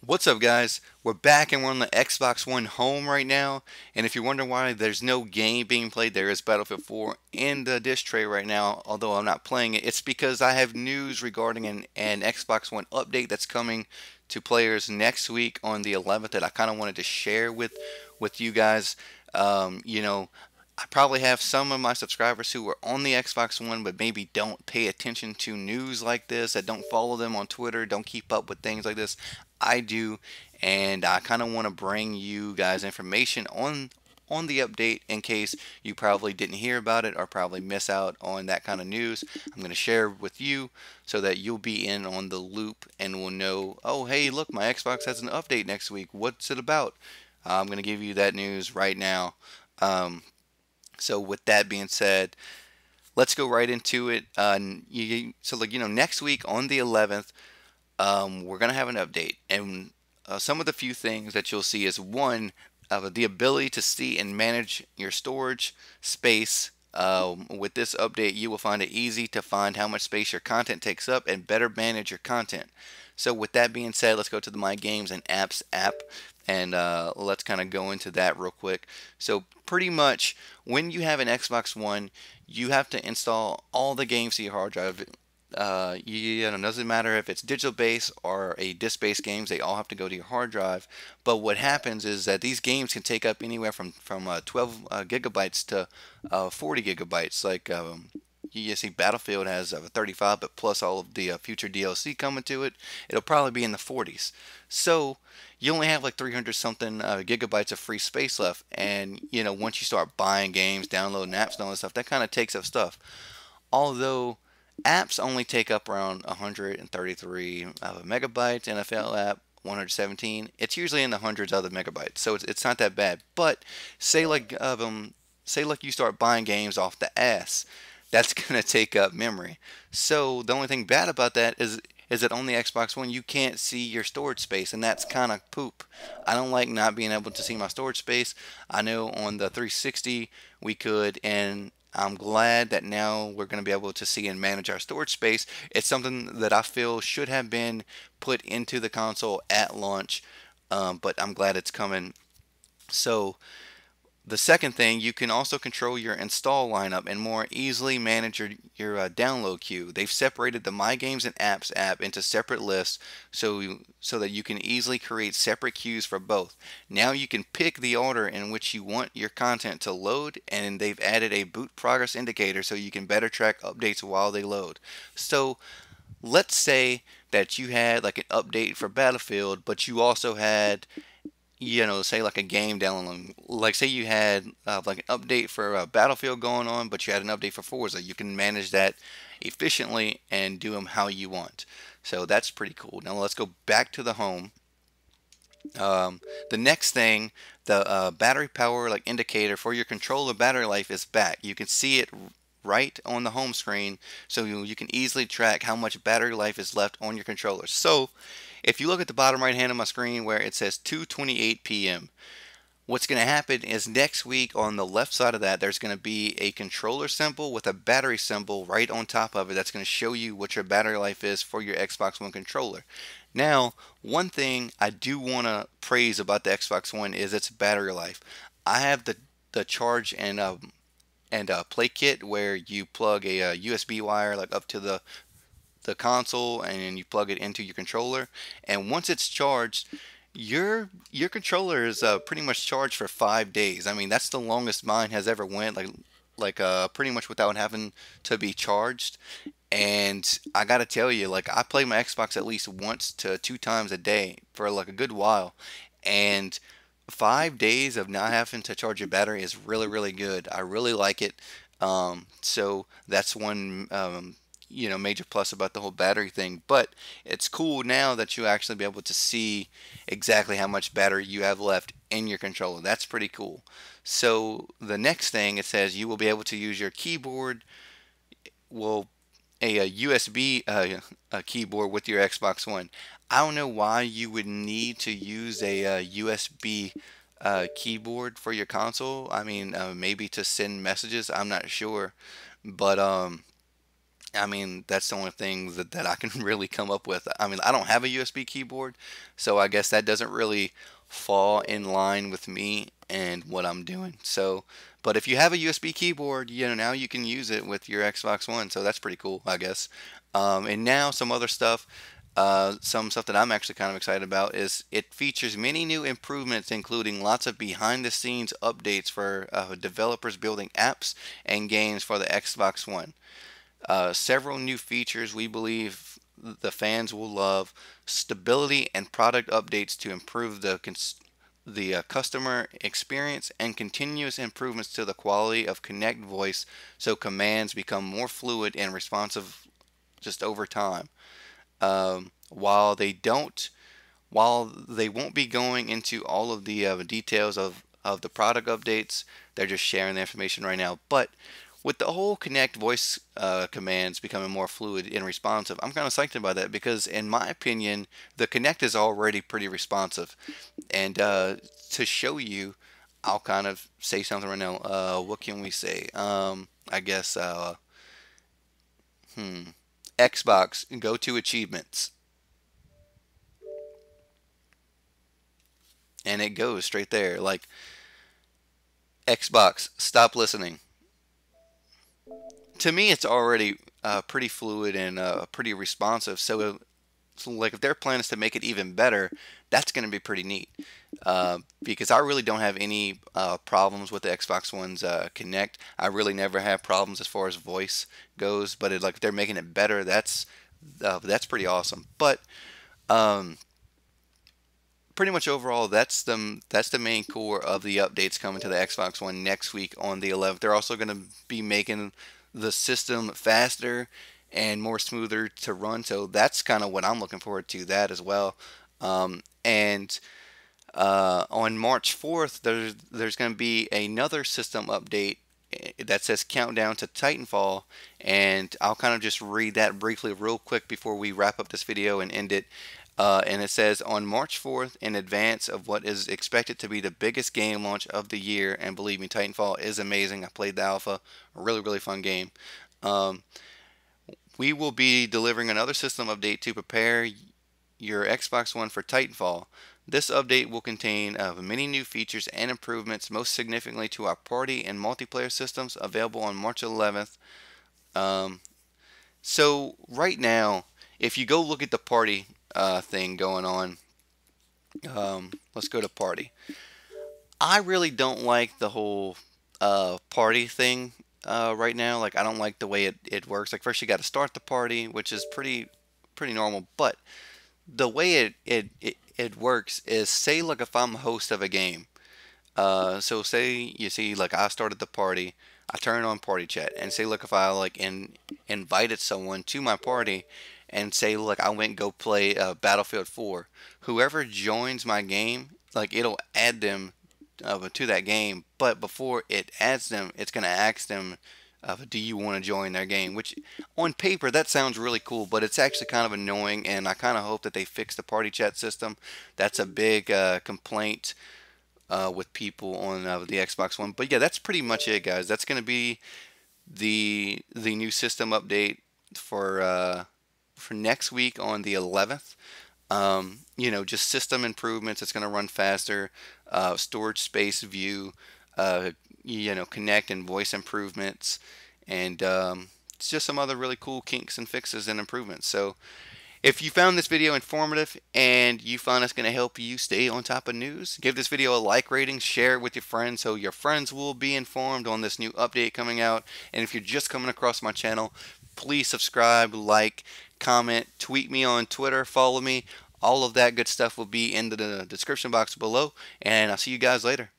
What's up, guys? We're back and we're on the Xbox One home right now. And if you're wondering why there's no game being played, there is Battlefield 4 in the disc tray right now, although I'm not playing it. It's because I have news regarding an Xbox One update that's coming to players next week on the 11th that I kind of wanted to share with you guys. You know, I probably have some of my subscribers who are on the Xbox One but maybe don't pay attention to news like this, that don't follow them on Twitter, don't keep up with things like this. I do, and I kind of want to bring you guys information on the update in case you probably didn't hear about it or probably miss out on that kind of news. I'm going to share with you so that you'll be in on the loop and will know, oh, hey, look, my Xbox has an update next week. What's it about? I'm going to give you that news right now. Um, so with that being said, let's go right into it. Next week on the 11th, we're gonna have an update, and some of the few things that you'll see is one, the ability to see and manage your storage space. With this update, you will find it easy to find how much space your content takes up and better manage your content. So, with that being said, let's go to the My Games and Apps app, and let's kind of go into that real quick. So, pretty much, when you have an Xbox One, you have to install all the games to your hard drive. It doesn't matter if it's digital based or a disk based games, they all have to go to your hard drive. But what happens is that these games can take up anywhere from 12 gigabytes to 40 gigabytes. Like you see, Battlefield has 35, but plus all of the future DLC coming to it, it'll probably be in the 40s. So you only have like 300 something gigabytes of free space left, and once you start buying games, downloading apps, and all that stuff, that kind of takes up stuff. Although apps only take up around 133 megabytes. NFL app 117. It's usually in the hundreds of the megabytes, so it's not that bad. But say like say like you start buying games off the ass, that's gonna take up memory. So the only thing bad about that is that on the Xbox One you can't see your storage space, and that's kind of poop. I don't like not being able to see my storage space. I know on the 360 we could, and I'm glad that now we're going to be able to see and manage our storage space. It's something that I feel should have been put into the console at launch, but I'm glad it's coming. So the second thing, you can also control your install lineup and more easily manage your download queue. They've separated the My Games and Apps app into separate lists so that you can easily create separate queues for both. Now you can pick the order in which you want your content to load, and they've added a boot progress indicator so you can better track updates while they load. So let's say that you had like an update for Battlefield, but you also had say like a game download. Like say you had like an update for Battlefield going on, but you had an update for Forza. You can manage that efficiently and do them how you want. So that's pretty cool. Now let's go back to the home. Um, the next thing, the battery power like indicator for your controller battery life is back. You can see it right on the home screen, so you can easily track how much battery life is left on your controller. So if you look at the bottom right hand of my screen where it says 2:28 p.m., what's going to happen is next week on the left side of that, there's going to be a controller symbol with a battery symbol right on top of it that's going to show you what your battery life is for your Xbox One controller. Now, one thing I do want to praise about the Xbox One is its battery life. I have the charge and play kit where you plug a, USB wire like up to the console and you plug it into your controller, and once it's charged, your controller is pretty much charged for 5 days. I mean, that's the longest mine has ever went, like pretty much without having to be charged. And I gotta tell you, like, I play my Xbox at least once to two times a day for like a good while, and 5 days of not having to charge your battery is really, really good. I really like it. So that's one major plus about the whole battery thing. But it's cool now that you actually be able to see exactly how much battery you have left in your controller. That's pretty cool. So the next thing, it says you will be able to use your keyboard, well, a USB a keyboard with your Xbox One. I don't know why you would need to use a, USB keyboard for your console. I mean, maybe to send messages. I'm not sure, but I mean, that's the only thing that I can really come up with. I mean, I don't have a USB keyboard, so I guess that doesn't really fall in line with me and what I'm doing. So, but if you have a USB keyboard, now you can use it with your Xbox One, so that's pretty cool, I guess. And now some other stuff. Some stuff that I'm actually kind of excited about is it features many new improvements, including lots of behind the scenes updates for developers building apps and games for the Xbox One. Several new features we believe the fans will love, stability and product updates to improve the customer experience, and continuous improvements to the quality of Kinect voice so commands become more fluid and responsive just over time. While they won't be going into all of the details of the product updates, they're just sharing the information right now. But with the whole Connect voice commands becoming more fluid and responsive, I'm kind of psyched about that because, in my opinion, the Connect is already pretty responsive. And to show you, I'll kind of say something right now. What can we say? I guess Xbox, go to achievements, and it goes straight there. Like Xbox, stop listening. To me, it's already pretty fluid and pretty responsive. So, like, if their plan is to make it even better, that's going to be pretty neat. Because I really don't have any problems with the Xbox One's Connect. I really never have problems as far as voice goes. But if they're making it better, that's pretty awesome. But um, pretty much overall, that's the main core of the updates coming to the Xbox One next week on the 11th. They're also going to be making the system faster and more smoother to run, so that's kind of what I'm looking forward to that as well. And on March 4th, there's going to be another system update that says countdown to Titanfall, and I'll kind of just read that briefly real quick before we wrap up this video and end it. And it says on March 4th, in advance of what is expected to be the biggest game launch of the year, and believe me, Titanfall is amazing. I played the alpha, a really, really fun game. Um, we will be delivering another system update to prepare your Xbox One for Titanfall. This update will contain many new features and improvements, most significantly to our party and multiplayer systems, available on March 11th. Um, so right now, if you go look at the party thing going on, let's go to party. I really don't like the whole party thing right now. Like, I don't like the way it works. Like, first you got to start the party, which is pretty normal. But the way it works is, say, like, if I'm a host of a game. So say you see, like, I started the party, I turn on party chat, and say, look, if I like invited someone to my party, and say, look, I went and go play Battlefield 4, whoever joins my game, like, it'll add them to that game, but before it adds them, it's gonna ask them, do you want to join their game? Which, on paper, that sounds really cool, but it's actually kind of annoying, and I kind of hope that they fix the party chat system. That's a big complaint with people on the Xbox One. But yeah, that's pretty much it, guys. That's going to be the new system update for next week on the 11th. Just system improvements. It's going to run faster. Storage space view. Connect and voice improvements, and it's just some other really cool kinks and fixes and improvements. So if you found this video informative and you found it's going to help you stay on top of news, give this video a like rating, share it with your friends so your friends will be informed on this new update coming out. And if you're just coming across my channel, please subscribe, like, comment, tweet me on Twitter, follow me. All of that good stuff will be in the description box below. And I'll see you guys later.